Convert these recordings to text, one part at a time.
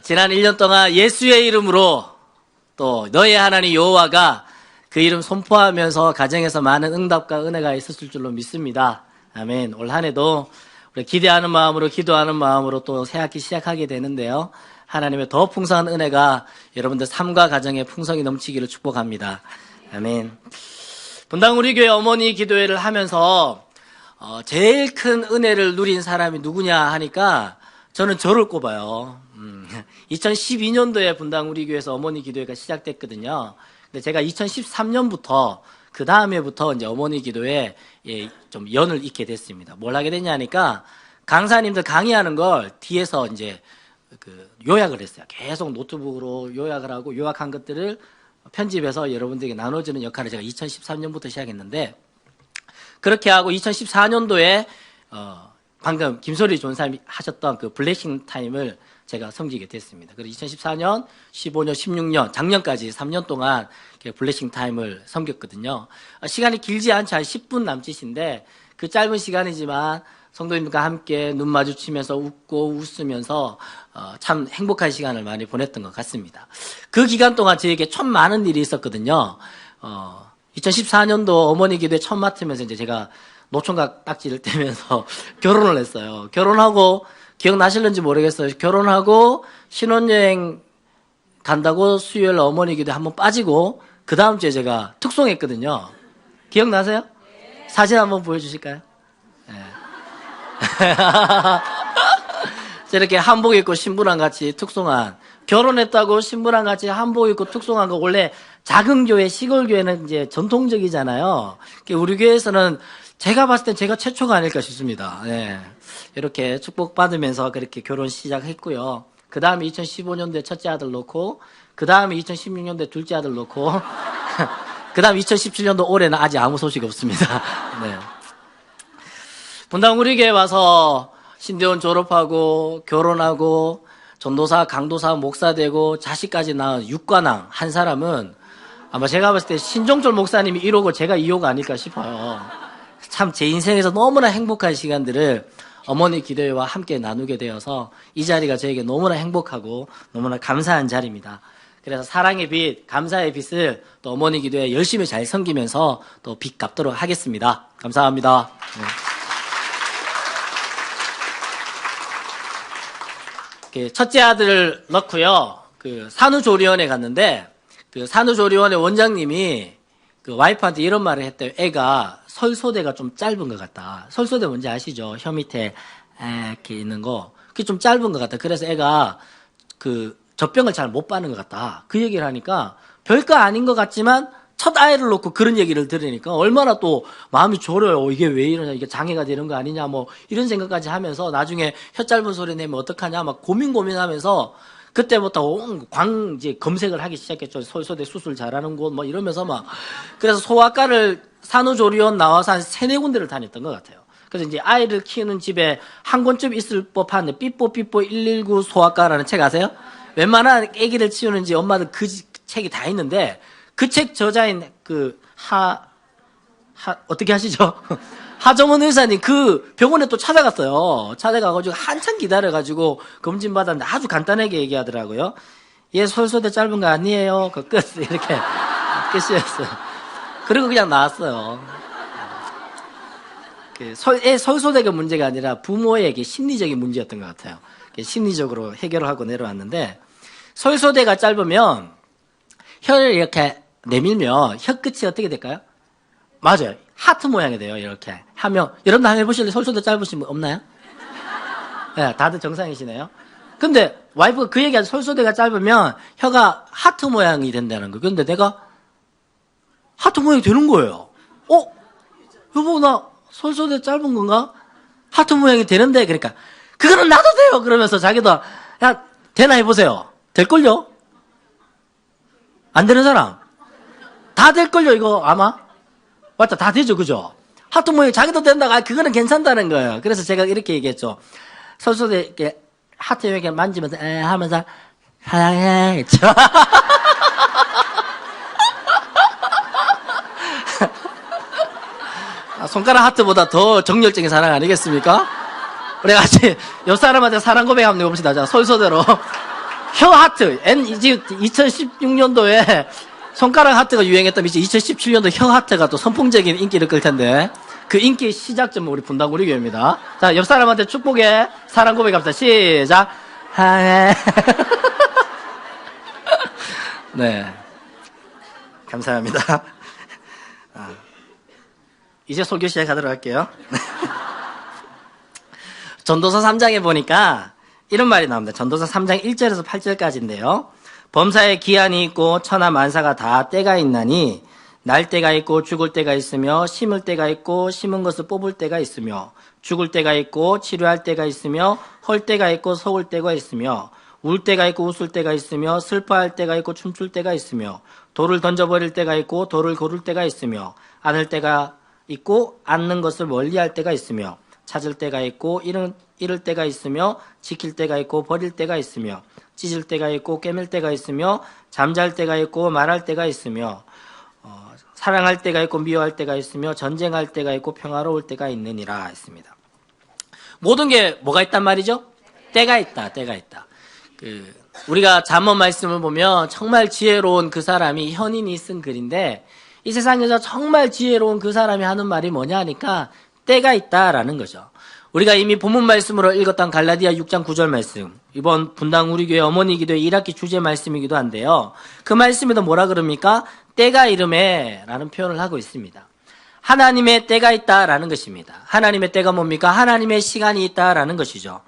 지난 1년 동안 예수의 이름으로 또 너의 하나님 여호와가 그 이름 선포하면서 가정에서 많은 응답과 은혜가 있었을 줄로 믿습니다. 아멘. 올 한 해도 우리 기대하는 마음으로 기도하는 마음으로 또 새학기 시작하게 되는데요. 하나님의 더 풍성한 은혜가 여러분들 삶과 가정에 풍성이 넘치기를 축복합니다. 아멘. 분당 우리 교회 어머니 기도회를 하면서 제일 큰 은혜를 누린 사람이 누구냐 하니까 저는 저를 꼽아요. 2012년도에 분당 우리 교회에서 어머니 기도회가 시작됐거든요. 근데 제가 2013년부터 그 다음에부터 이제 어머니 기도회에 좀 연을 잇게 됐습니다. 뭘 하게 됐냐 하니까 강사님들 강의하는 걸 뒤에서 이제 요약을 했어요. 계속 노트북으로 요약을 하고 요약한 것들을 편집해서 여러분들에게 나눠주는 역할을 제가 2013년부터 시작했는데, 그렇게 하고 2014년도에 방금 김소리 전사님이 하셨던 그 블레싱 타임을 제가 섬기게 됐습니다. 그래서 2014년, 15년, 16년, 작년까지 3년 동안 블레싱 타임을 섬겼거든요. 시간이 길지 않지, 한 10분 남짓인데 그 짧은 시간이지만 성도님들과 함께 눈 마주치면서 웃고 웃으면서 참 행복한 시간을 많이 보냈던 것 같습니다. 그 기간 동안 저에게 참 많은 일이 있었거든요. 2014년도 어머니 기도에 처음 맡으면서 이제 제가 노총각 딱지를 떼면서 결혼을 했어요. 결혼하고, 기억나실는지 모르겠어요. 결혼하고 신혼여행 간다고 수요일 어머니 기도에 한번 빠지고 그 다음 주에 제가 특송했거든요. 기억나세요? 사진 한번 보여주실까요? 네. 저렇게 한복 입고 신부랑 같이 특송한, 결혼했다고 신부랑 같이 한복 입고 특송한 거 원래 작은 교회, 시골 교회는 이제 전통적이잖아요. 우리 교회에서는 제가 봤을 땐 제가 최초가 아닐까 싶습니다. 네. 이렇게 축복받으면서 그렇게 결혼 시작했고요. 그 다음에 2015년도에 첫째 아들 놓고, 그 다음에 2016년도에 둘째 아들 놓고, 그 다음 2017년도 올해는 아직 아무 소식 없습니다. 네. 분당 우리 교회 와서 신대원 졸업하고 결혼하고 전도사, 강도사, 목사 되고 자식까지 낳은 육관왕 한 사람은 아마 제가 봤을 때 신종철 목사님이 1호고 제가 2호가 아닐까 싶어요. 참 제 인생에서 너무나 행복한 시간들을 어머니 기도회와 함께 나누게 되어서 이 자리가 저에게 너무나 행복하고 너무나 감사한 자리입니다. 그래서 사랑의 빛, 감사의 빛을 또 어머니 기도회 열심히 잘 섬기면서 또 빛 갚도록 하겠습니다. 감사합니다. 네. 첫째 아들을 넣고요. 그 산후조리원에 갔는데 그 산후조리원의 원장님이 그 와이프한테 이런 말을 했대요. 애가 설소대가 좀 짧은 것 같다. 설소대 뭔지 아시죠? 혀 밑에 이렇게 있는 거. 그게 좀 짧은 것 같다. 그래서 애가 그 젖병을 잘 못 빠는 것 같다. 그 얘기를 하니까 별거 아닌 것 같지만 첫 아이를 놓고 그런 얘기를 들으니까 얼마나 또 마음이 졸여요. 이게 왜 이러냐, 이게 장애가 되는 거 아니냐, 뭐 이런 생각까지 하면서 나중에 혀 짧은 소리 내면 어떡하냐 막 고민하면서 그때부터 이제 검색을 하기 시작했죠. 설소대 수술 잘하는 곳 뭐 이러면서 막. 그래서 소아과를 산후조리원 나와서 한 3-4군데를 다녔던 것 같아요. 그래서 이제 아이를 키우는 집에 한 권쯤 있을 법한데 삐뽀 119 소아과라는 책 아세요? 웬만한 아기를 치우는지 엄마들 그 책이 다 있는데 그 책 저자인 어떻게 하시죠? 하정원 의사님 그 병원에 또 찾아갔어요. 찾아가가지고 한참 기다려가지고 검진 받았는데 아주 간단하게 얘기하더라고요. 얘 설소대 짧은 거 아니에요. 그 끝. 이렇게 끝이었어요. 그리고 그냥 나왔어요. 애 설소대가 문제가 아니라 부모에게 심리적인 문제였던 것 같아요. 심리적으로 해결을 하고 내려왔는데 설소대가 짧으면 혀를 이렇게 내밀면 혀 끝이 어떻게 될까요? 맞아요. 하트 모양이 돼요. 이렇게 하면 여러분들 한번 해보실래요? 설소대 짧으신 분 없나요? 네, 다들 정상이시네요. 근데 와이프가 그 얘기하죠. 설소대가 짧으면 혀가 하트 모양이 된다는 거. 근데 내가 하트 모양이 되는 거예요. 여보 나 설소대 짧은 건가? 하트 모양이 되는데 그러니까 그거는 나도 돼요. 그러면서 자기도 야 되나 해보세요. 될걸요? 안 되는 사람? 다 될걸요 이거 아마? 맞다, 다 되죠, 그죠? 하트 모양 자기도 된다고, 그거는 괜찮다는 거예요. 그래서 제가 이렇게 얘기했죠. 설소대 이렇게 하트 이렇게 만지면서 하면서 사랑해 했죠. 손가락 하트보다 더 정열적인 사랑 아니겠습니까? 우리 같이 옆 사람한테 사랑 고백 한번 해봅시다. 자, 설소대로 혀 하트. 2016년도에 손가락 하트가 유행했다면 이제 2017년도 혀 하트가 또 선풍적인 인기를 끌 텐데 그 인기의 시작점은 우리 분당구리 교회입니다. 자, 옆 사람한테 축복의 사랑 고백 합시다. 시작. 네. 감사합니다. 이제 설교 시작하도록 할게요. 전도서 3장에 보니까 이런 말이 나옵니다. 전도서 3장 1절에서 8절까지인데요. 범사에 기한이 있고 천하 만사가 다 때가 있나니 날 때가 있고 죽을 때가 있으며 심을 때가 있고 심은 것을 뽑을 때가 있으며 죽을 때가 있고 치료할 때가 있으며 헐 때가 있고 속을 때가 있으며 울 때가 있고 웃을 때가 있으며 슬퍼할 때가 있고 춤출 때가 있으며 돌을 던져버릴 때가 있고 돌을 고를 때가 있으며 안을 때가 있고 앉는 것을 멀리할 때가 있으며 찾을 때가 있고 잃을 때가 있으며 지킬 때가 있고 버릴 때가 있으며 찢을 때가 있고 깨물 때가 있으며 잠잘 때가 있고 말할 때가 있으며 사랑할 때가 있고 미워할 때가 있으며 전쟁할 때가 있고 평화로울 때가 있느니라 했습니다. 모든 게 뭐가 있단 말이죠? 때가 있다. 우리가 잠언 말씀을 보면 정말 지혜로운 그 사람이 현인이 쓴 글인데 이 세상에서 정말 지혜로운 그 사람이 하는 말이 뭐냐 하니까 때가 있다라는 거죠. 우리가 이미 본문 말씀으로 읽었던 갈라디아 6장 9절 말씀, 이번 분당 우리 교회 어머니 기도의 1학기 주제 말씀이기도 한데요. 그 말씀에도 뭐라 그럽니까? 때가 이름에 라는 표현을 하고 있습니다. 하나님의 때가 있다라는 것입니다. 하나님의 때가 뭡니까? 하나님의 시간이 있다라는 것이죠.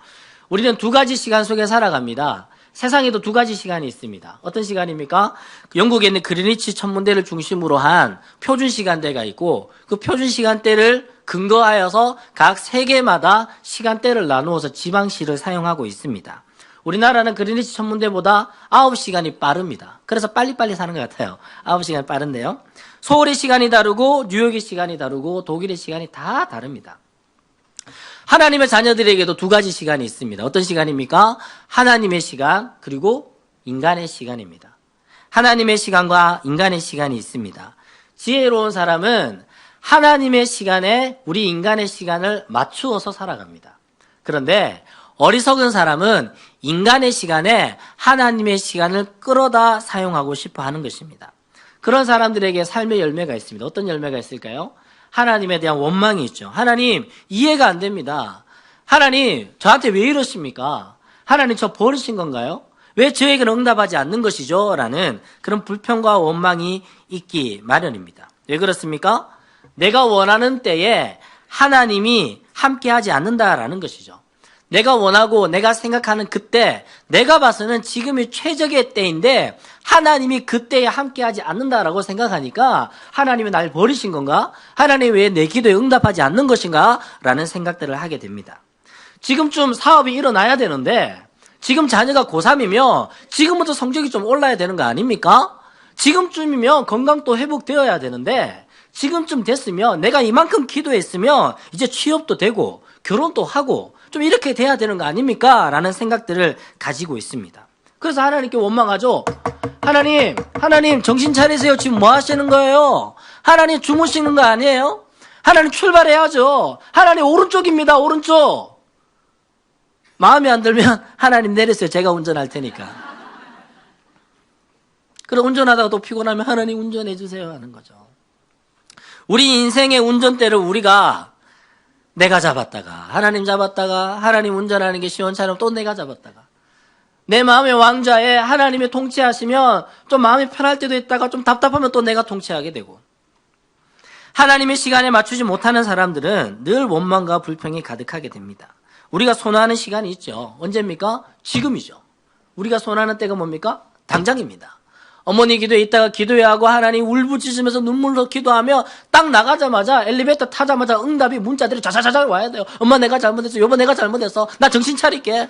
우리는 두 가지 시간 속에 살아갑니다. 세상에도 두 가지 시간이 있습니다. 어떤 시간입니까? 영국에 있는 그리니치 천문대를 중심으로 한 표준 시간대가 있고 그 표준 시간대를 근거하여서 각 세계마다 시간대를 나누어서 지방시를 사용하고 있습니다. 우리나라는 그리니치 천문대보다 9시간이 빠릅니다. 그래서 빨리빨리 사는 것 같아요. 9시간이 빠른데요. 서울의 시간이 다르고 뉴욕의 시간이 다르고 독일의 시간이 다 다릅니다. 하나님의 자녀들에게도 두 가지 시간이 있습니다. 어떤 시간입니까? 하나님의 시간 그리고 인간의 시간입니다. 하나님의 시간과 인간의 시간이 있습니다. 지혜로운 사람은 하나님의 시간에 우리 인간의 시간을 맞추어서 살아갑니다. 그런데 어리석은 사람은 인간의 시간에 하나님의 시간을 끌어다 사용하고 싶어 하는 것입니다. 그런 사람들에게 삶의 열매가 있습니다. 어떤 열매가 있을까요? 하나님에 대한 원망이 있죠. 하나님, 이해가 안 됩니다. 하나님, 저한테 왜 이러십니까? 하나님, 저 버리신 건가요? 왜 저에게는 응답하지 않는 것이죠? 라는 그런 불평과 원망이 있기 마련입니다. 왜 그렇습니까? 내가 원하는 때에 하나님이 함께하지 않는다라는 것이죠. 내가 원하고 내가 생각하는 그때, 내가 봐서는 지금이 최적의 때인데 하나님이 그때에 함께하지 않는다라고 생각하니까 하나님이 날 버리신 건가? 하나님이 왜 내 기도에 응답하지 않는 것인가? 라는 생각들을 하게 됩니다. 지금쯤 사업이 일어나야 되는데 지금 자녀가 고3이면 지금부터 성적이 좀 올라야 되는 거 아닙니까? 지금쯤이면 건강도 회복되어야 되는데 지금쯤 됐으면 내가 이만큼 기도했으면 이제 취업도 되고 결혼도 하고 좀 이렇게 돼야 되는 거 아닙니까? 라는 생각들을 가지고 있습니다. 그래서 하나님께 원망하죠. 하나님 정신 차리세요. 지금 뭐 하시는 거예요? 하나님 주무시는 거 아니에요? 하나님 출발해야죠. 하나님 오른쪽입니다. 오른쪽. 마음에 안 들면 하나님 내리세요. 제가 운전할 테니까. 그럼 운전하다가 또 피곤하면 하나님 운전해 주세요 하는 거죠. 우리 인생의 운전대를 우리가 내가 잡았다가 하나님 잡았다가 하나님 운전하는 게 시원찮으면 또 내가 잡았다가 내 마음의 왕좌에 하나님이 통치하시면 좀 마음이 편할 때도 있다가 좀 답답하면 또 내가 통치하게 되고 하나님의 시간에 맞추지 못하는 사람들은 늘 원망과 불평이 가득하게 됩니다. 우리가 선호하는 시간이 있죠. 언제입니까? 지금이죠. 우리가 선호하는 때가 뭡니까? 당장입니다. 어머니 기도에 있다가 기도해야 하고 하나님 울부짖으면서 눈물로 기도하며 딱 나가자마자 엘리베이터 타자마자 응답이 문자들이 자자자자 와야 돼요. 엄마 내가 잘못했어. 여보 내가 잘못했어. 나 정신 차릴게.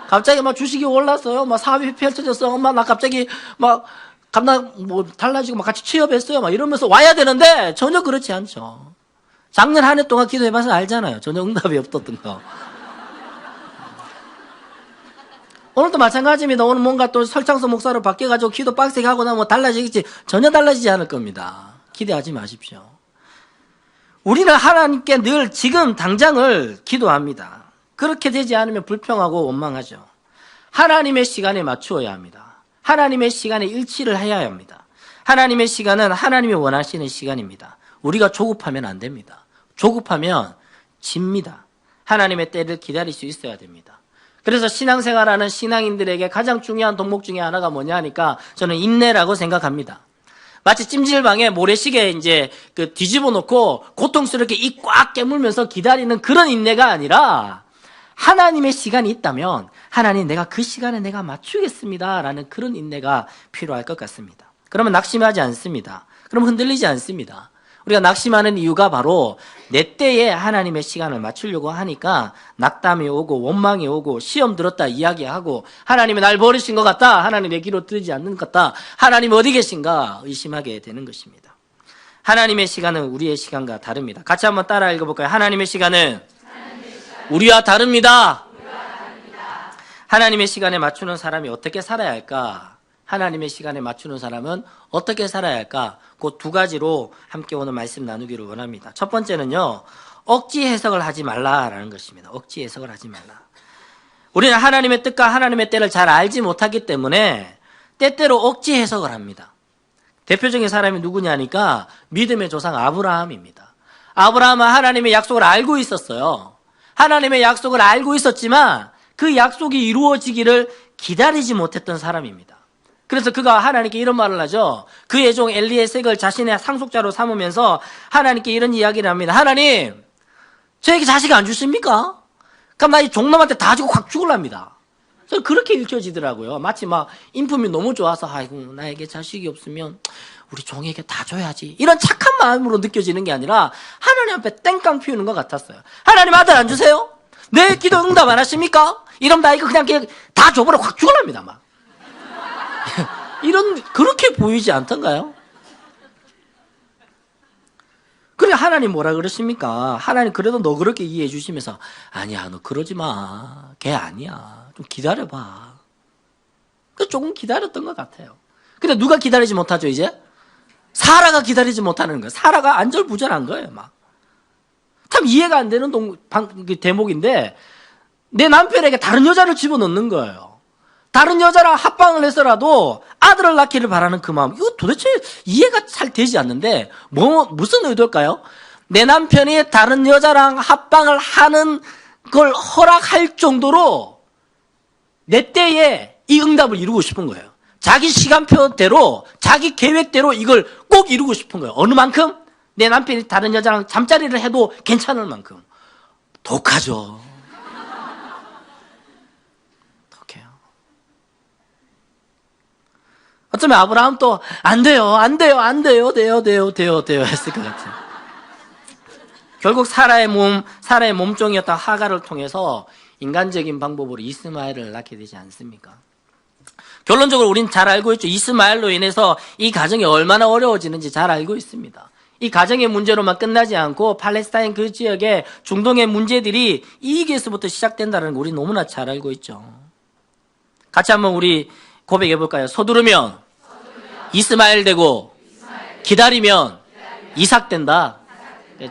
갑자기 막 주식이 올랐어요. 막 사업이 펼쳐졌어. 엄마 나 갑자기 막 감당 뭐 달라지고 막 같이 취업했어요. 막 이러면서 와야 되는데 전혀 그렇지 않죠. 작년 한 해 동안 기도해봐서 알잖아요. 전혀 응답이 없었던 거. 오늘도 마찬가지입니다. 오늘 뭔가 또 설창서 목사로 바뀌어가지고 기도 빡세게 하고 나면 뭐 달라지겠지. 전혀 달라지지 않을 겁니다. 기대하지 마십시오. 우리는 하나님께 늘 지금 당장을 기도합니다. 그렇게 되지 않으면 불평하고 원망하죠. 하나님의 시간에 맞추어야 합니다. 하나님의 시간에 일치를 해야 합니다. 하나님의 시간은 하나님이 원하시는 시간입니다. 우리가 조급하면 안 됩니다. 조급하면 집니다. 하나님의 때를 기다릴 수 있어야 됩니다. 그래서 신앙생활하는 신앙인들에게 가장 중요한 덕목 중에 하나가 뭐냐 하니까 저는 인내라고 생각합니다. 마치 찜질방에 모래시계 이제 뒤집어 놓고 고통스럽게 입 꽉 깨물면서 기다리는 그런 인내가 아니라 하나님의 시간이 있다면 하나님 내가 그 시간에 내가 맞추겠습니다 라는 그런 인내가 필요할 것 같습니다. 그러면 낙심하지 않습니다. 그럼 흔들리지 않습니다. 우리가 낙심하는 이유가 바로 내 때에 하나님의 시간을 맞추려고 하니까 낙담이 오고 원망이 오고 시험 들었다 이야기하고 하나님이 날 버리신 것 같다. 하나님 내 기도 들으지 않는 것 같다. 하나님 어디 계신가 의심하게 되는 것입니다. 하나님의 시간은 우리의 시간과 다릅니다. 같이 한번 따라 읽어볼까요? 하나님의 시간은 우리와 다릅니다. 하나님의 시간에 맞추는 사람이 어떻게 살아야 할까? 하나님의 시간에 맞추는 사람은 어떻게 살아야 할까? 그 두 가지로 함께 오늘 말씀 나누기를 원합니다. 첫 번째는요, 억지 해석을 하지 말라라는 것입니다. 억지 해석을 하지 말라. 우리는 하나님의 뜻과 하나님의 때를 잘 알지 못하기 때문에 때때로 억지 해석을 합니다. 대표적인 사람이 누구냐니까 믿음의 조상 아브라함입니다. 아브라함은 하나님의 약속을 알고 있었어요. 하나님의 약속을 알고 있었지만 그 약속이 이루어지기를 기다리지 못했던 사람입니다. 그래서 그가 하나님께 이런 말을 하죠. 그의 종 엘리에셀을 자신의 상속자로 삼으면서 하나님께 이런 이야기를 합니다. 하나님, 저에게 자식 안 주십니까? 그럼 나 이 종놈한테 다 주고 확 죽을랍니다. 그래서 그렇게 읽혀지더라고요. 마치 막 인품이 너무 좋아서 아이고 나에게 자식이 없으면 우리 종에게 다 줘야지. 이런 착한 마음으로 느껴지는 게 아니라 하나님 앞에 땡깡 피우는 것 같았어요. 하나님 아들 안 주세요? 내 기도 응답 안 하십니까? 이러면 나 이거 그냥 다 줘버려 확 죽을랍니다. 막. 그렇게 보이지 않던가요? 그래, 하나님 뭐라 그러십니까? 하나님 그래도 너 그렇게 이해해 주시면서, 아니야, 너 그러지 마. 걔 아니야. 좀 기다려봐. 조금 기다렸던 것 같아요. 근데 누가 기다리지 못하죠, 이제? 사라가 기다리지 못하는 거예요. 사라가 안절부절한 거예요, 막. 참 이해가 안 되는 대목인데, 내 남편에게 다른 여자를 집어넣는 거예요. 다른 여자랑 합방을 해서라도 아들을 낳기를 바라는 그 마음. 이거 도대체 이해가 잘 되지 않는데, 무슨 의도일까요? 내 남편이 다른 여자랑 합방을 하는 걸 허락할 정도로 내 때에 이 응답을 이루고 싶은 거예요. 자기 시간표대로, 자기 계획대로 이걸 꼭 이루고 싶은 거예요. 어느 만큼? 내 남편이 다른 여자랑 잠자리를 해도 괜찮을 만큼. 독하죠. 어쩌면 아브라함도 돼요 했을 것 같아요. 결국 사라의 몸종이었던 하갈을 통해서 인간적인 방법으로 이스마엘을 낳게 되지 않습니까? 결론적으로 우린 잘 알고 있죠. 이스마엘로 인해서 이 가정이 얼마나 어려워지는지 잘 알고 있습니다. 이 가정의 문제로만 끝나지 않고 팔레스타인 그 지역의 중동의 문제들이 이익에서부터 시작된다는 걸 우리 너무나 잘 알고 있죠. 같이 한번 우리 고백해 볼까요? 서두르면 이스마엘 되고 기다리면 이삭 된다.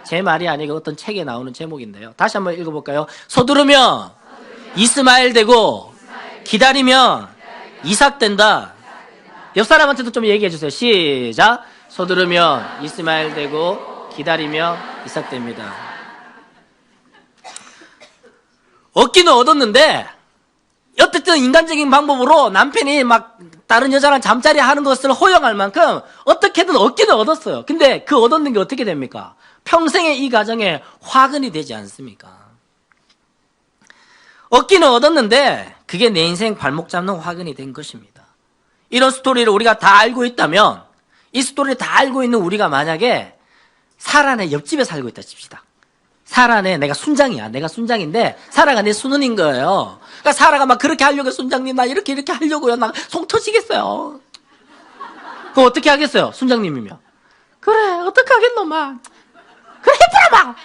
제 말이 아니고 어떤 책에 나오는 제목인데요. 다시 한번 읽어볼까요? 서두르면 이스마엘 되고 기다리면 이삭 된다. 옆 사람한테도 좀 얘기해 주세요. 시작. 서두르면 이스마엘 되고 기다리면 이삭 됩니다. 얻기는 얻었는데 어쨌든 인간적인 방법으로 남편이 막 다른 여자랑 잠자리 하는 것을 허용할 만큼 어떻게든 얻기는 얻었어요. 근데 그 얻었는 게 어떻게 됩니까? 평생의 이 가정에 화근이 되지 않습니까? 얻기는 얻었는데 그게 내 인생 발목 잡는 화근이 된 것입니다. 이런 스토리를 우리가 다 알고 있다면 이 스토리를 다 알고 있는 우리가 만약에 사라의 옆집에 살고 있다 칩시다. 사라네, 내가 순장이야. 내가 순장인데 사라가 내 순은인 거예요. 그러니까 사라가 막 그렇게 하려고 순장님 나 이렇게 하려고요. 나 속 터지겠어요. 그럼 어떻게 하겠어요? 순장님이면. 그래 어떻게 하겠노 막. 그래 해보라 막.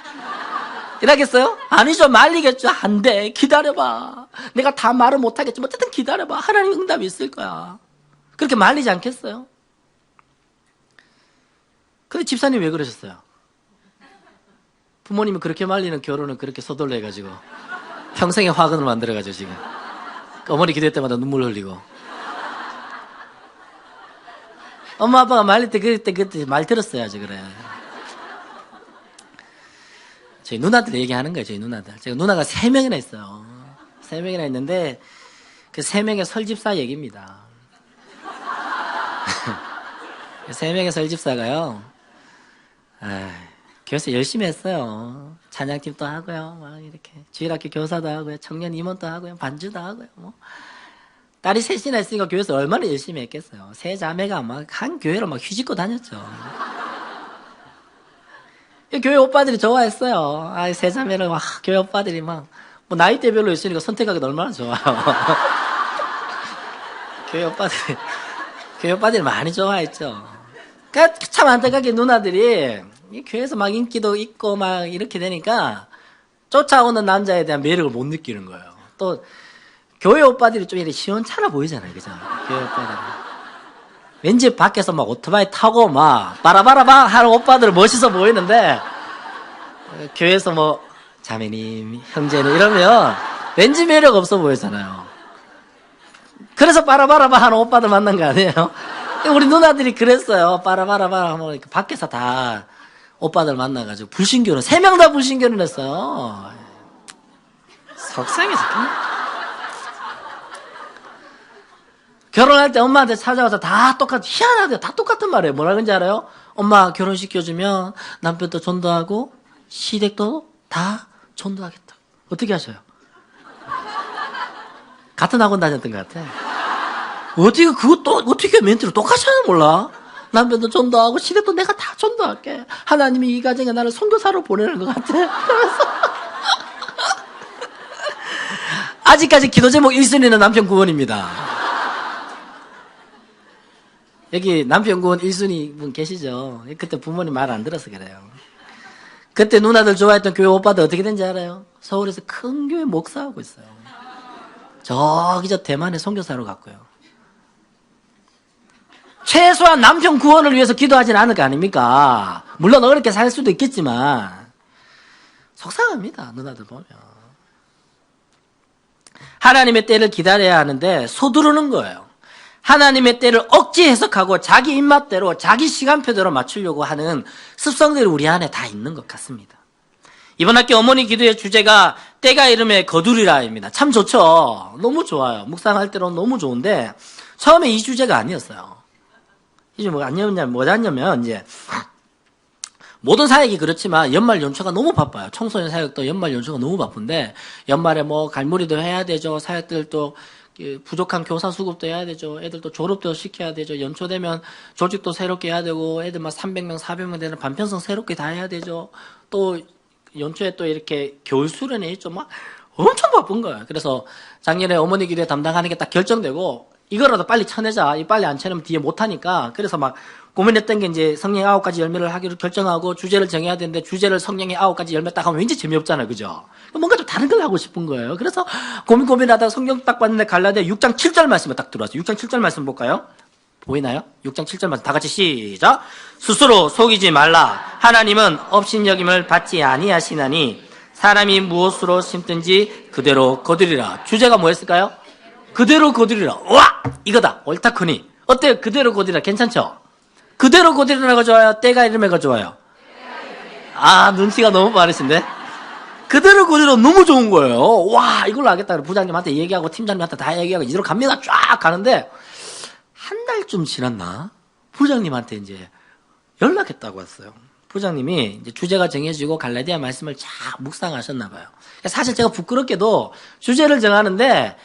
이러겠어요? 아니죠. 말리겠죠. 안 돼. 기다려봐. 내가 다 말을 못하겠지만 어쨌든 기다려봐. 하나님 응답이 있을 거야. 그렇게 말리지 않겠어요? 근데 집사님 왜 그러셨어요? 부모님이 그렇게 말리는 결혼은 그렇게 서둘러 해가지고 평생의 화근을 만들어가지고 지금 어머니 기도할 때마다 눈물 흘리고. 엄마 아빠가 말릴 때 그때 말 들었어야지 그래. 저희 누나들 얘기하는 거예요. 저희 누나들. 제가 누나가 3명이나 있어요. 3명이나 있는데 그 3명의 설집사 얘기입니다. 3명의 설집사가요. 교회에서 열심히 했어요. 찬양팀도 하고요. 막 이렇게 주일학교 교사도 하고요. 청년 임원도 하고요. 반주도 하고요. 뭐. 딸이 3이나 있으니까 교회에서 얼마나 열심히 했겠어요. 3자매가 막 한 교회로 막 휘짓고 다녔죠. 교회 오빠들이 좋아했어요. 3자매를 막 교회 오빠들이 막 뭐 나이대별로 있으니까 선택하기도 얼마나 좋아요. 교회 오빠들이 많이 좋아했죠. 그러니까 참 안타깝게 누나들이 교회에서 막 인기도 있고 막 이렇게 되니까 쫓아오는 남자에 대한 매력을 못 느끼는 거예요. 또 교회 오빠들이 좀 이렇게 시원찮아 보이잖아요. 그죠? 교회 오빠들이. 왠지 밖에서 막 오토바이 타고 막 바라바라바 하는 오빠들 멋있어 보이는데 교회에서 뭐 자매님, 형제님 이러면 왠지 매력 없어 보이잖아요. 그래서 바라바라바 하는 오빠들 만난 거 아니에요? 우리 누나들이 그랬어요. 바라바라바 하면 밖에서 다 오빠들 만나가지고 불신결혼 3명 다 불신결혼 했어요. 속상해서 결혼할 때 엄마한테 찾아와서 다 희한하대요. 다 똑같은 말이에요. 뭐라 그런지 알아요? 엄마 결혼시켜주면 남편도 전도하고 시댁도 다 전도하겠다. 어떻게 하셔요? 같은 학원 다녔던 것 같아. 어떻게 멘트를 똑같이 하는 몰라? 남편도 전도하고 시댁도 내가 다 전도할게. 하나님이 이 가정에 나를 선교사로 보내는 것 같아. 그러면서 아직까지 기도 제목 1순위는 남편 구원입니다. 여기 남편 구원 1순위 분 계시죠? 그때 부모님 말 안 들어서 그래요. 그때 누나들 좋아했던 교회 오빠들 어떻게 된지 알아요? 서울에서 큰 교회 목사하고 있어요. 저기 저 대만에 선교사로 갔고요. 최소한 남편 구원을 위해서 기도하진 않을 거 아닙니까? 물론 어렵게 살 수도 있겠지만 속상합니다. 누나들 보면. 하나님의 때를 기다려야 하는데 서두르는 거예요. 하나님의 때를 억지 해석하고 자기 입맛대로 자기 시간표대로 맞추려고 하는 습성들이 우리 안에 다 있는 것 같습니다. 이번 학기 어머니 기도의 주제가 때가 이름에 거두리라입니다. 참 좋죠. 너무 좋아요. 묵상할 때로는 너무 좋은데 처음에 이 주제가 아니었어요. 이제 뭐냐면 이제 모든 사역이 그렇지만 연말 연초가 너무 바빠요. 청소년 사역도 연말 연초가 너무 바쁜데 연말에 뭐 갈무리도 해야 되죠. 사역들도 부족한 교사 수급도 해야 되죠. 애들도 졸업도 시켜야 되죠. 연초 되면 조직도 새롭게 해야 되고 애들 막 300명, 400명 되는 반편성 새롭게 다 해야 되죠. 또 연초에 또 이렇게 겨울 수련회 있죠. 막 엄청 바쁜 거예요. 그래서 작년에 어머니 기도에 담당하는 게 딱 결정되고 이거라도 빨리 쳐내자. 이 빨리 안 쳐내면 뒤에 못하니까. 그래서 막 고민했던 게 이제 성령의 9가지 열매를 하기로 결정하고 주제를 정해야 되는데 주제를 성령의 9가지 열매 딱 하면 왠지 재미없잖아요. 그죠? 뭔가 좀 다른 걸 하고 싶은 거예요. 그래서 고민하다가 성경 딱 봤는데 갈라디아 6장 7절 말씀을 딱 들어왔어요. 6장 7절 말씀 볼까요? 보이나요? 6장 7절 말씀 다 같이 시작. 스스로 속이지 말라. 하나님은 업신여김을 받지 아니하시나니 사람이 무엇으로 심든지 그대로 거두리라. 주제가 뭐였을까요? 그대로 거두리라. 와! 이거다. 옳다 크니. 어때요? 그대로 거두리라. 괜찮죠? 그대로 거두리라가 좋아요? 때가 이름에가 좋아요? 눈치가 너무 빠르신데? 그대로 거두리라 너무 좋은 거예요. 와, 이걸로 하겠다. 부장님한테 얘기하고 팀장님한테 다 얘기하고 이대로 갑니다. 쫙 가는데 한 달쯤 지났나? 부장님한테 이제 연락했다고 했어요. 부장님이 이제 주제가 정해지고 갈라디아 말씀을 쫙 묵상하셨나 봐요. 사실 제가 부끄럽게도 주제를 정하는데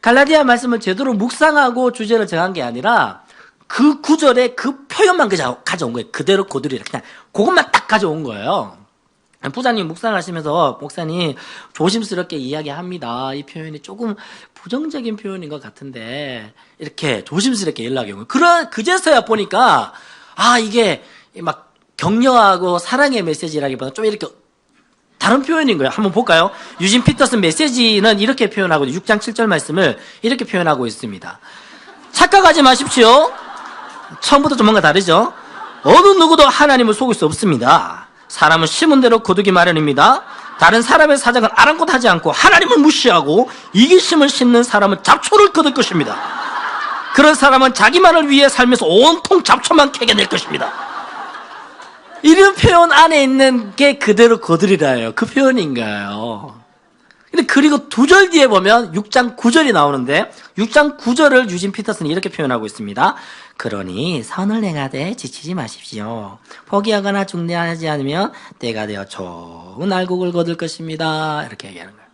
갈라디아 말씀을 제대로 묵상하고 주제를 정한 게 아니라 그 구절에 그 표현만 가져온 거예요. 그대로 거두리라. 그냥 그것만 딱 가져온 거예요. 부장님 묵상하시면서 목사님 조심스럽게 이야기합니다. 이 표현이 조금 부정적인 표현인 것 같은데 이렇게 조심스럽게 연락이 온 거예요. 그제서야 보니까 이게 막 격려하고 사랑의 메시지라기보다 좀 이렇게 다른 표현인 거예요. 한번 볼까요? 유진 피터슨 메시지는 이렇게 표현하고 6장 7절 말씀을 이렇게 표현하고 있습니다. 착각하지 마십시오. 처음부터 좀 뭔가 다르죠? 어느 누구도 하나님을 속일 수 없습니다. 사람은 심은 대로 거두기 마련입니다. 다른 사람의 사정을 아랑곳하지 않고 하나님을 무시하고 이기심을 심는 사람은 잡초를 거둘 것입니다. 그런 사람은 자기만을 위해 살면서 온통 잡초만 캐게 것입니다. 이런 표현 안에 있는 게 그대로 거두리라예요. 그 표현인가요? 근데 그리고 2절 뒤에 보면 6장 9절이 나오는데 6장 9절을 유진 피터슨이 이렇게 표현하고 있습니다. 그러니 선을 행하되 지치지 마십시오. 포기하거나 중단하지 않으면 때가 되어 좋은 알곡을 거둘 것입니다. 이렇게 얘기하는 거예요.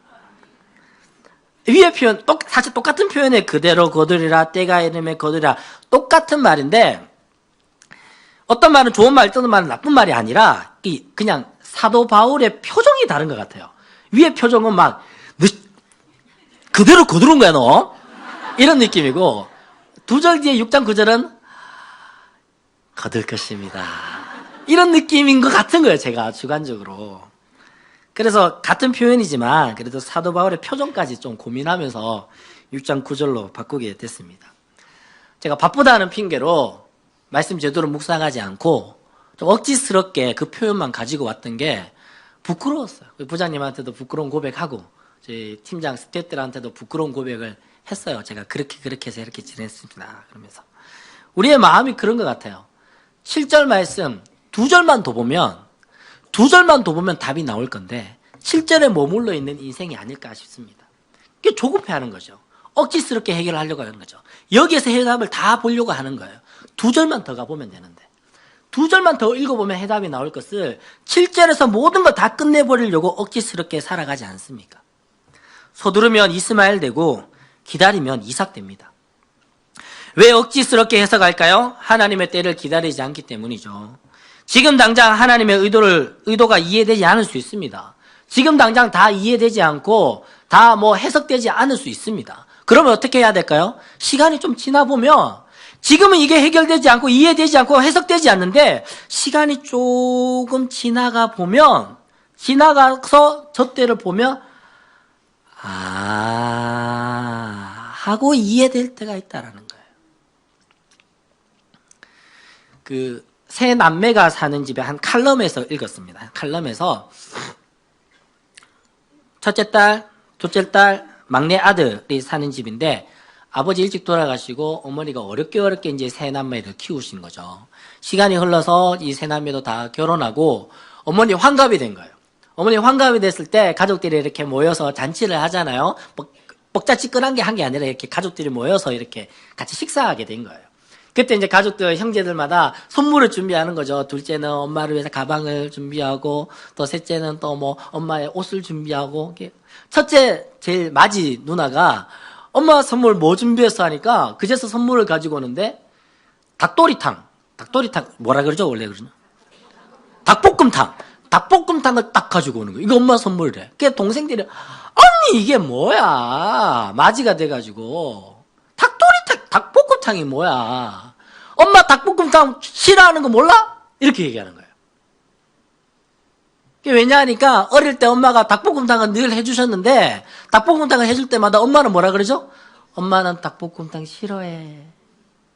위의 표현, 사실 똑같은 표현에 그대로 거두리라, 때가 이름에 거두리라 똑같은 말인데 어떤 말은 좋은 말, 어떤 말은 나쁜 말이 아니라 그냥 사도 바울의 표정이 다른 것 같아요. 위의 표정은 막 너 그대로 거두는 거야 너 이런 느낌이고 2절 뒤에 6장 9절은 거둘 것입니다 이런 느낌인 것 같은 거예요. 제가 주관적으로. 그래서 같은 표현이지만 그래도 사도 바울의 표정까지 좀 고민하면서 6장 9절로 바꾸게 됐습니다. 제가 바쁘다는 핑계로 말씀 제대로 묵상하지 않고 좀 억지스럽게 그 표현만 가지고 왔던 게 부끄러웠어요. 부장님한테도 부끄러운 고백하고 저희 팀장 스태프들한테도 부끄러운 고백을 했어요. 제가 그렇게 해서 이렇게 지냈습니다. 그러면서 우리의 마음이 그런 것 같아요. 7절 말씀 2절만 더 보면 답이 나올 건데 7절에 머물러 있는 인생이 아닐까 싶습니다. 그게 조급해하는 거죠. 억지스럽게 해결하려고 하는 거죠. 여기에서 해답을 다 보려고 하는 거예요. 2절만 더 가보면 되는데 2절만 더 읽어보면 해답이 나올 것을 7절에서 모든 걸 다 끝내버리려고 억지스럽게 살아가지 않습니까? 서두르면 이스마엘 되고 기다리면 이삭 됩니다. 왜 억지스럽게 해석할까요? 하나님의 때를 기다리지 않기 때문이죠. 지금 당장 하나님의 의도가 이해되지 않을 수 있습니다. 지금 당장 다 이해되지 않고 다 해석되지 않을 수 있습니다. 그러면 어떻게 해야 될까요? 시간이 좀 지나보면 지금은 이게 해결되지 않고 이해되지 않고 해석되지 않는데 시간이 조금 지나가서 저 때를 보면 하고 이해될 때가 있다라는 거예요. 그 세 남매가 사는 집에 한 칼럼에서 읽었습니다. 칼럼에서 첫째 딸, 둘째 딸, 막내 아들이 사는 집인데 아버지 일찍 돌아가시고 어머니가 어렵게 이제 세 남매를 키우신 거죠. 시간이 흘러서 이 세 남매도 다 결혼하고 어머니 환갑이 된 거예요. 어머니 환갑이 됐을 때 가족들이 이렇게 모여서 잔치를 하잖아요. 뻑자찌끈한 게 한 게 아니라 이렇게 가족들이 모여서 이렇게 같이 식사하게 된 거예요. 그때 이제 가족들, 형제들마다 선물을 준비하는 거죠. 둘째는 엄마를 위해서 가방을 준비하고, 또 셋째는 또 엄마의 옷을 준비하고, 첫째, 제일 맞이 누나가 엄마 선물 뭐 준비했어 하니까 그제서 선물을 가지고 오는데, 닭도리탕, 뭐라 그러죠? 원래 그러죠? 닭볶음탕을 딱 가지고 오는 거예요. 이거 엄마 선물이래. 그게 동생들이, 언니 이게 뭐야? 맞이가 돼가지고. 닭볶음탕이 뭐야? 엄마 닭볶음탕 싫어하는 거 몰라? 이렇게 얘기하는 거예요. 그게 왜냐하니까 어릴 때 엄마가 닭볶음탕을 늘 해주셨는데 닭볶음탕을 해줄 때마다 엄마는 뭐라 그러죠? 엄마는 닭볶음탕 싫어해.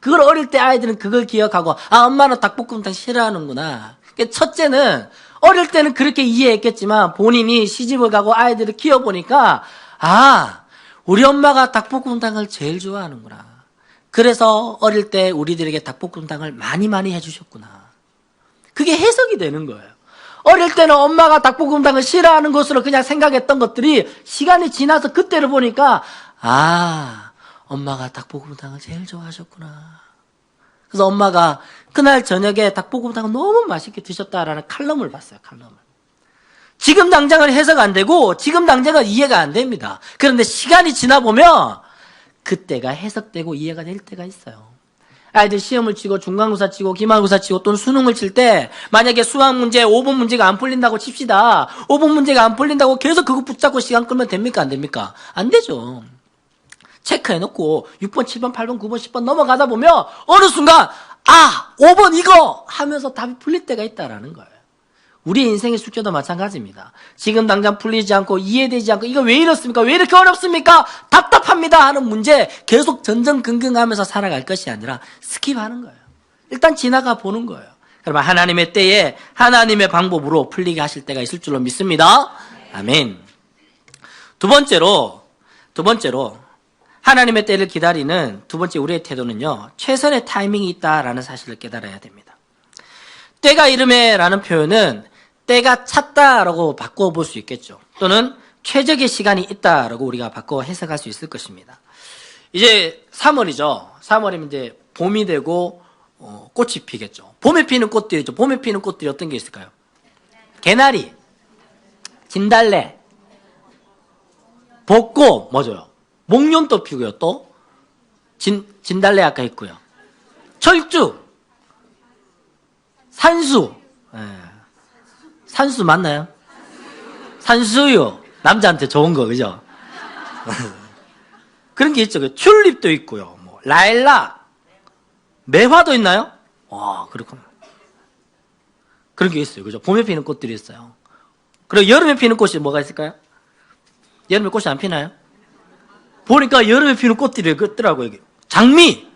그걸 어릴 때 아이들은 그걸 기억하고 엄마는 닭볶음탕 싫어하는구나. 첫째는 어릴 때는 그렇게 이해했겠지만 본인이 시집을 가고 아이들을 키워보니까 우리 엄마가 닭볶음탕을 제일 좋아하는구나. 그래서 어릴 때 우리들에게 닭볶음탕을 많이 해주셨구나. 그게 해석이 되는 거예요. 어릴 때는 엄마가 닭볶음탕을 싫어하는 것으로 그냥 생각했던 것들이 시간이 지나서 그때를 보니까 엄마가 닭볶음탕을 제일 좋아하셨구나. 그래서 엄마가 그날 저녁에 닭볶음탕을 너무 맛있게 드셨다라는 칼럼을 봤어요. 칼럼을. 지금 당장은 해석 안 되고 지금 당장은 이해가 안 됩니다. 그런데 시간이 지나보면 그때가 해석되고 이해가 될 때가 있어요. 아이들 시험을 치고 중간고사 치고 기말고사 치고 또는 수능을 칠 때 만약에 수학 문제 5번 문제가 안 풀린다고 칩시다. 5번 문제가 안 풀린다고 계속 그거 붙잡고 시간 끌면 됩니까? 안 됩니까? 안 되죠. 체크해놓고 6번, 7번, 8번, 9번, 10번 넘어가다 보면 어느 순간 5번 이거 하면서 답이 풀릴 때가 있다라는 거예요. 우리의 인생의 숙제도 마찬가지입니다. 지금 당장 풀리지 않고 이해되지 않고 이거 왜 이렇습니까? 왜 이렇게 어렵습니까? 답답합니다 하는 문제 계속 전전긍긍하면서 살아갈 것이 아니라 스킵하는 거예요. 일단 지나가 보는 거예요. 그러면 하나님의 때에 하나님의 방법으로 풀리게 하실 때가 있을 줄로 믿습니다. 아멘. 두 번째로 하나님의 때를 기다리는 두 번째 우리의 태도는요, 최선의 타이밍이 있다라는 사실을 깨달아야 됩니다. 때가 이름에라는 표현은 때가 찼다라고 바꿔볼 수 있겠죠. 또는 최적의 시간이 있다라고 우리가 바꿔 해석할 수 있을 것입니다. 이제 3월이죠. 3월이면 이제 봄이 되고 꽃이 피겠죠. 봄에 피는 꽃들이죠. 봄에 피는 꽃들이 어떤 게 있을까요? 개나리, 진달래, 벚꽃, 맞아요. 목련도 피고요. 또 진달래 아까 있고요. 철쭉, 산수, 산수 맞나요? 산수유, 남자한테 좋은 거, 그죠? 그런 게 있죠. 튤립도 있고요. 뭐 라일락, 매화도 있나요? 와, 그렇구나. 그런 게 있어요. 그죠? 봄에 피는 꽃들이 있어요. 그리고 여름에 피는 꽃이 뭐가 있을까요? 여름에 꽃이 안 피나요? 보니까 여름에 피는 꽃들이 있더라고요. 장미,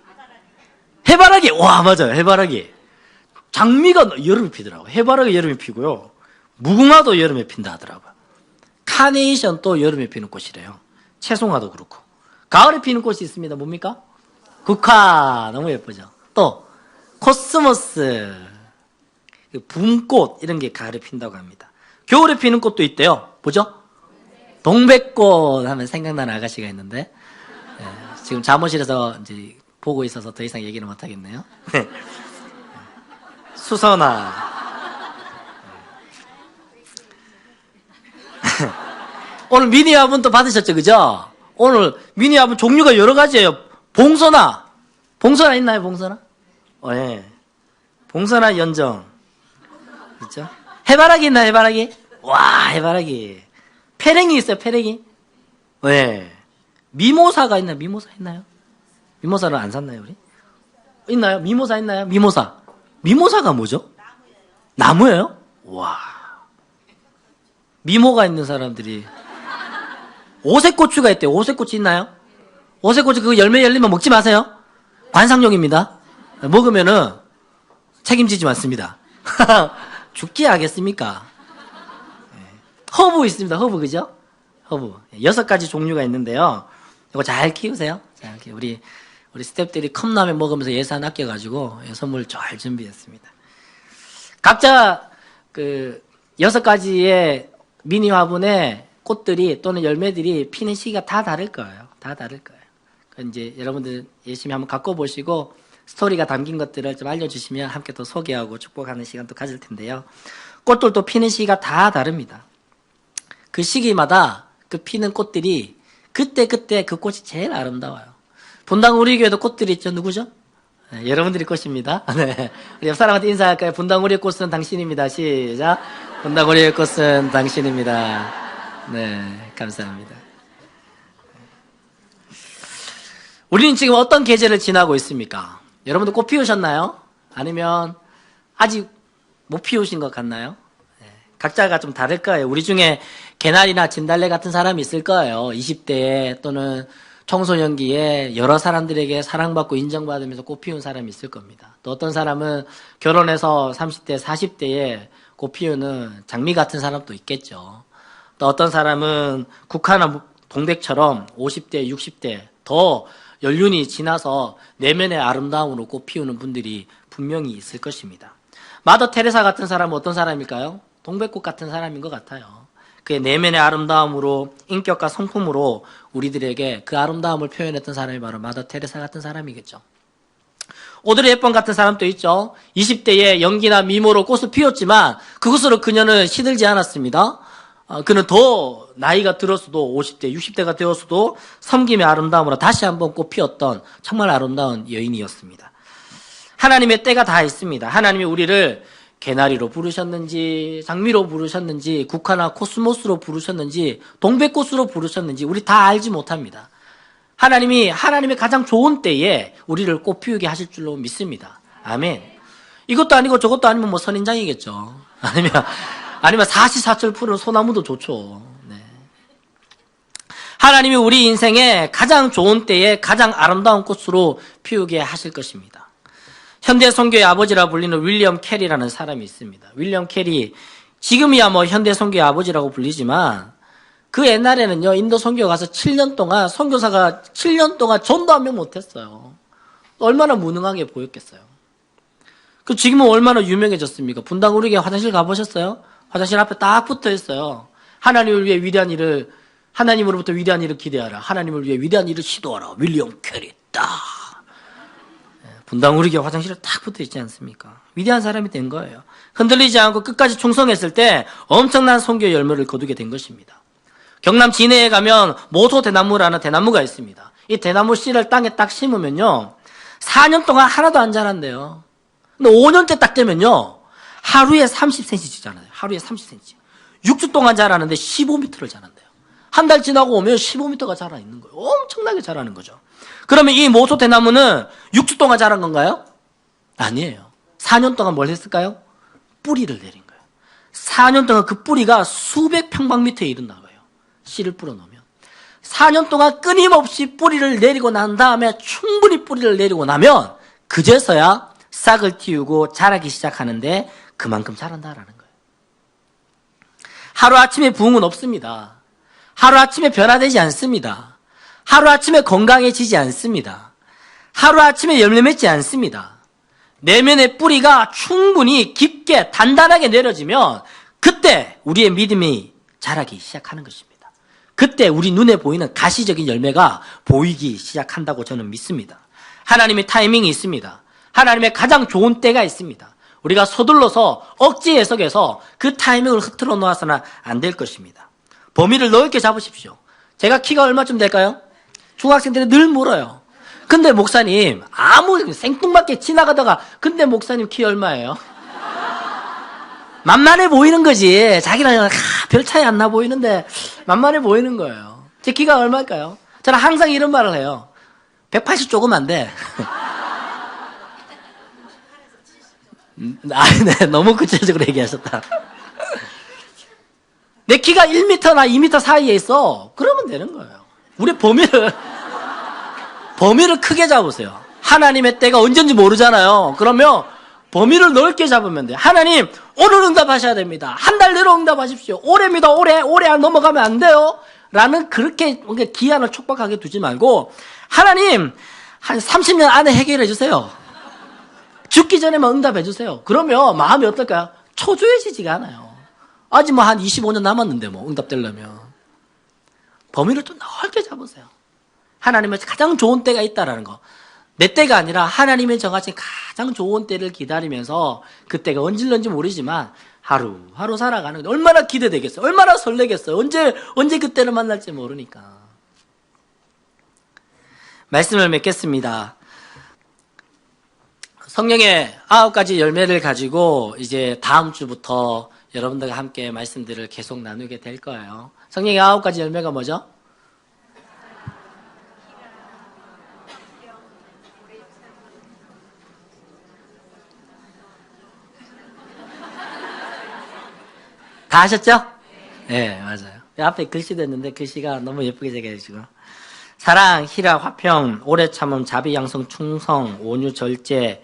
해바라기, 와, 맞아요. 해바라기. 장미가 여름에 피더라고요. 해바라기 여름에 피고요. 무궁화도 여름에 핀다 하더라고요. 카네이션도 여름에 피는 꽃이래요. 채송화도 그렇고. 가을에 피는 꽃이 있습니다. 뭡니까? 국화, 너무 예쁘죠. 또 코스모스, 봄꽃, 이런 게 가을에 핀다고 합니다. 겨울에 피는 꽃도 있대요. 뭐죠? 동백꽃 하면 생각나는 아가씨가 있는데, 지금 잠옷실에서 이제 보고 있어서 더 이상 얘기를 못 하겠네요. 수선화. 오늘 미니 화분도 받으셨죠, 그죠? 오늘 미니 화분 종류가 여러 가지예요. 봉선화. 봉선화 있나요, 봉선화? 예. 봉선화 연정. 있죠? 해바라기 있나요, 해바라기? 와, 해바라기. 페랭이 있어요, 페랭이? 네. 미모사가 있나요? 미모사 있나요? 미모사를 안 샀나요, 우리? 있나요? 미모사 있나요? 미모사. 미모사가 뭐죠? 나무예요? 와. 미모가 있는 사람들이. 오색고추가 있대요. 오색고추 있나요? 오색고추 그거 열매 열리면 먹지 마세요. 관상용입니다. 먹으면은 책임지지 않습니다. 죽기 하겠습니까? 허브 있습니다. 허브, 그죠? 허브. 6가지 종류가 있는데요. 이거 잘 키우세요. 자, 우리 스태프들이 컵라면 먹으면서 예산 아껴가지고 선물 잘 준비했습니다. 각자 6가지의 미니 화분에 꽃들이 또는 열매들이 피는 시기가 다 다를 거예요. 다 다를 거예요. 이제 여러분들 열심히 한번 갖고 보시고 스토리가 담긴 것들을 좀 알려주시면 함께 또 소개하고 축복하는 시간도 가질 텐데요. 꽃들도 피는 시기가 다 다릅니다. 그 시기마다 그 피는 꽃들이 그때 그 꽃이 제일 아름다워요. 분당 우리 교회도 꽃들이 있죠. 누구죠? 네, 여러분들이 꽃입니다. 네. 우리 옆 사람한테 인사할까요? 분당 우리의 꽃은 당신입니다. 시작. 분당 우리의 꽃은 당신입니다. 네, 감사합니다. 우리는 지금 어떤 계절을 지나고 있습니까? 여러분들 꽃 피우셨나요? 아니면 아직 못 피우신 것 같나요? 각자가 좀 다를 거예요. 우리 중에 개나리나 진달래 같은 사람이 있을 거예요. 20대에 또는 청소년기에 여러 사람들에게 사랑받고 인정받으면서 꽃 피운 사람이 있을 겁니다. 또 어떤 사람은 결혼해서 30대, 40대에 꽃 피우는 장미 같은 사람도 있겠죠. 또 어떤 사람은 국화나 동백처럼 50대, 60대 더 연륜이 지나서 내면의 아름다움으로 꽃 피우는 분들이 분명히 있을 것입니다. 마더 테레사 같은 사람은 어떤 사람일까요? 동백꽃 같은 사람인 것 같아요. 그의 내면의 아름다움으로 인격과 성품으로 우리들에게 그 아름다움을 표현했던 사람이 바로 마더 테레사 같은 사람이겠죠. 오드리 헵번 같은 사람도 있죠. 20대에 연기나 미모로 꽃을 피웠지만 그것으로 그녀는 시들지 않았습니다. 그는 더 나이가 들었어도 50대, 60대가 되었어도 섬김의 아름다움으로 다시 한번 꽃 피웠던 정말 아름다운 여인이었습니다. 하나님의 때가 다 있습니다. 하나님이 우리를 개나리로 부르셨는지, 장미로 부르셨는지, 국화나 코스모스로 부르셨는지, 동백꽃으로 부르셨는지 우리 다 알지 못합니다. 하나님이 하나님의 가장 좋은 때에 우리를 꽃 피우게 하실 줄로 믿습니다. 아멘. 이것도 아니고 저것도 아니면 뭐 선인장이겠죠. 아니면 사시사철 푸른 소나무도 좋죠. 네. 하나님이 우리 인생에 가장 좋은 때에 가장 아름다운 꽃으로 피우게 하실 것입니다. 현대 선교의 아버지라 불리는 윌리엄 캐리라는 사람이 있습니다. 윌리엄 캐리 지금이야 뭐 현대 선교의 아버지라고 불리지만 그 옛날에는요, 인도 선교 가서 7년 동안 선교사가 7년 동안 전도 한 명 못했어요. 얼마나 무능하게 보였겠어요. 그 지금은 얼마나 유명해졌습니까? 분당 우리교회 화장실 가보셨어요? 화장실 앞에 딱 붙어 있어요. 하나님을 위해 위대한 일을, 하나님으로부터 위대한 일을 기대하라. 하나님을 위해 위대한 일을 시도하라. 윌리엄 캐리 딱. 분당 우리교회 화장실에 딱 붙어 있지 않습니까? 위대한 사람이 된 거예요. 흔들리지 않고 끝까지 충성했을 때 엄청난 선교의 열매를 거두게 된 것입니다. 경남 진해에 가면 모소 대나무라는 대나무가 있습니다. 이 대나무 씨를 땅에 딱 심으면요, 4년 동안 하나도 안 자란대요. 근데 5년째 딱 되면요, 하루에 30cm 자라요. 하루에 30cm. 6주 동안 자라는데 15m를 자란대요. 한 달 지나고 오면 15m가 자라 있는 거예요. 엄청나게 자라는 거죠. 그러면 이 모소 대나무는 6주 동안 자란 건가요? 아니에요. 4년 동안 뭘 했을까요? 뿌리를 내린 거예요. 4년 동안 그 뿌리가 수백 평방미터에 이른다 거예요. 씨를 뿌려놓으면. 4년 동안 끊임없이 뿌리를 내리고 난 다음에 충분히 뿌리를 내리고 나면 그제서야 싹을 틔우고 자라기 시작하는데 그만큼 자란다라는 거예요. 하루아침에 부흥은 없습니다. 하루아침에 변화되지 않습니다. 하루아침에 건강해지지 않습니다. 하루아침에 열매 맺지 않습니다. 내면의 뿌리가 충분히 깊게 단단하게 내려지면 그때 우리의 믿음이 자라기 시작하는 것입니다. 그때 우리 눈에 보이는 가시적인 열매가 보이기 시작한다고 저는 믿습니다. 하나님의 타이밍이 있습니다. 하나님의 가장 좋은 때가 있습니다. 우리가 서둘러서 억지 해석해서 그 타이밍을 흐트러 놓아서는 안 될 것입니다. 범위를 넓게 잡으십시오. 제가 키가 얼마쯤 될까요? 중학생들이 늘 물어요. 근데 목사님, 아무 생뚱맞게 지나가다가 근데 목사님 키 얼마예요? 만만해 보이는 거지. 자기는 별 차이 안 나 보이는데 만만해 보이는 거예요. 제 키가 얼마일까요? 저는 항상 이런 말을 해요. 180 조금 안 돼. 네, 너무 구체적으로 얘기하셨다. 내 키가 1m나 2m 사이에 있어. 그러면 되는 거예요. 우리 범위를 크게 잡으세요. 하나님의 때가 언제인지 모르잖아요. 그러면 범위를 넓게 잡으면 돼요. 하나님, 오늘 응답하셔야 됩니다. 한 달 내로 응답하십시오. 올해입니다. 올해 안 넘어가면 안 돼요. 라는 그렇게 기한을 촉박하게 두지 말고 하나님, 한 30년 안에 해결해 주세요. 죽기 전에만 응답해 주세요. 그러면 마음이 어떨까요? 초조해지지가 않아요. 아직 뭐 한 25년 남았는데 뭐 응답되려면. 범위를 좀 넓게 잡으세요. 하나님의 가장 좋은 때가 있다라는 거. 내 때가 아니라 하나님이 정하신 가장 좋은 때를 기다리면서 그 때가 언질런지 모르지만 하루하루 살아가는 게 얼마나 기대되겠어요. 얼마나 설레겠어요. 언제 그 때를 만날지 모르니까. 말씀을 맺겠습니다. 성령의 9가지 열매를 가지고 이제 다음 주부터 여러분들과 함께 말씀들을 계속 나누게 될 거예요. 성령의 9가지 열매가 뭐죠? 다 하셨죠? 네, 맞아요. 앞에 글씨도 있는데 글씨가 너무 예쁘게 적혀가지고. 사랑, 희락, 화평, 오래 참음, 자비, 양성, 충성, 온유, 절제,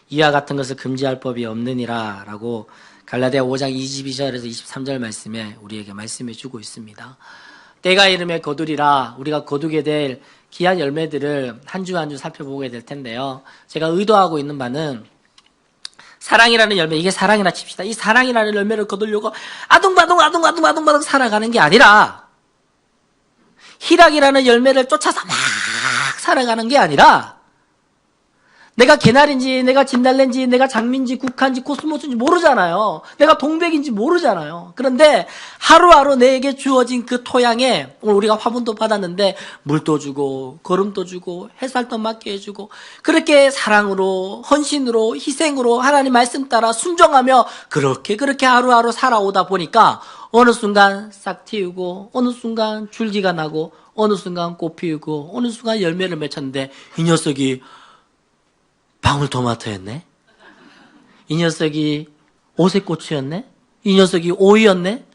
이와 같은 것을 금지할 법이 없느니라 라고 갈라디아 5장 22절에서 23절 말씀에 우리에게 말씀해 주고 있습니다. 때가 이름에 거두리라. 우리가 거두게 될 귀한 열매들을 한 주 한 주 살펴보게 될 텐데요. 제가 의도하고 있는 바는 사랑이라는 열매, 이게 사랑이라 칩시다. 이 사랑이라는 열매를 거두려고 아둥바둥 살아가는 게 아니라 희락이라는 열매를 쫓아서 막 살아가는 게 아니라 내가 개나리인지 내가 진달래인지 내가 장미인지 국화인지 코스모스인지 모르잖아요. 내가 동백인지 모르잖아요. 그런데 하루하루 내게 주어진 그 토양에 오늘 우리가 화분도 받았는데 물도 주고 거름도 주고 햇살도 맞게 해주고 그렇게 사랑으로 헌신으로 희생으로 하나님 말씀 따라 순종하며 그렇게 하루하루 살아오다 보니까 어느 순간 싹 틔우고 어느 순간 줄기가 나고 어느 순간 꽃 피우고 어느 순간 열매를 맺혔는데 이 녀석이 방울토마토였네? 이 녀석이 오색고추였네? 이 녀석이 오이였네?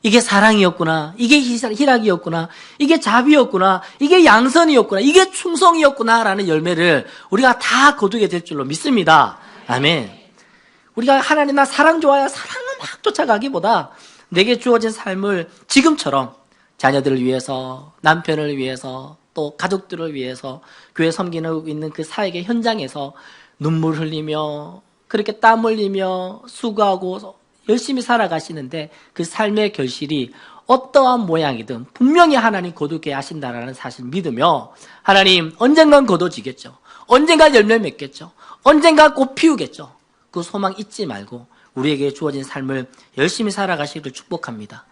이게 사랑이었구나. 이게 희락이었구나. 이게 자비였구나. 이게 양선이었구나. 이게 충성이었구나. 라는 열매를 우리가 다 거두게 될 줄로 믿습니다. 아멘. 우리가 하나님 나 사랑 좋아요. 사랑은 막 쫓아가기보다 내게 주어진 삶을 지금처럼 자녀들을 위해서, 남편을 위해서, 또 가족들을 위해서 교회 섬기고 있는 그 사역의 현장에서 눈물 흘리며 그렇게 땀 흘리며 수고하고 열심히 살아가시는데 그 삶의 결실이 어떠한 모양이든 분명히 하나님 거두게 하신다라는 사실 믿으며 하나님 언젠간 거둬지겠죠. 언젠가 열매 맺겠죠. 언젠가 꽃 피우겠죠. 그 소망 잊지 말고 우리에게 주어진 삶을 열심히 살아가시기를 축복합니다.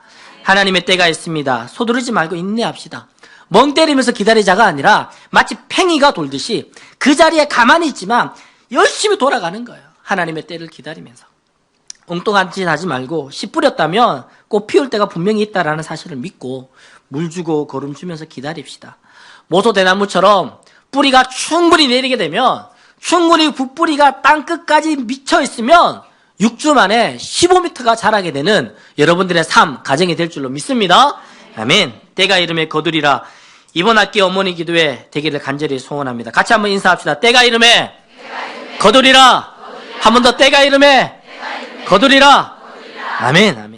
하나님의 때가 있습니다. 서두르지 말고 인내합시다. 멍 때리면서 기다리자가 아니라 마치 팽이가 돌듯이 그 자리에 가만히 있지만 열심히 돌아가는 거예요. 하나님의 때를 기다리면서. 엉뚱한 짓 하지 말고 씨 뿌렸다면 꽃 피울 때가 분명히 있다라는 사실을 믿고 물 주고 거름 주면서 기다립시다. 모소대나무처럼 뿌리가 충분히 내리게 되면 충분히 붓뿌리가 땅 끝까지 미쳐 있으면 6주 만에 15m가 자라게 되는 여러분들의 삶, 가정이 될 줄로 믿습니다. 아멘. 때가 이름에 거두리라. 이번 학기 어머니 기도회 되기를 간절히 소원합니다. 같이 한번 인사합시다. 때가 이름에 거두리라. 한 번 더 때가 이름에 거두리라. 아멘. 아멘.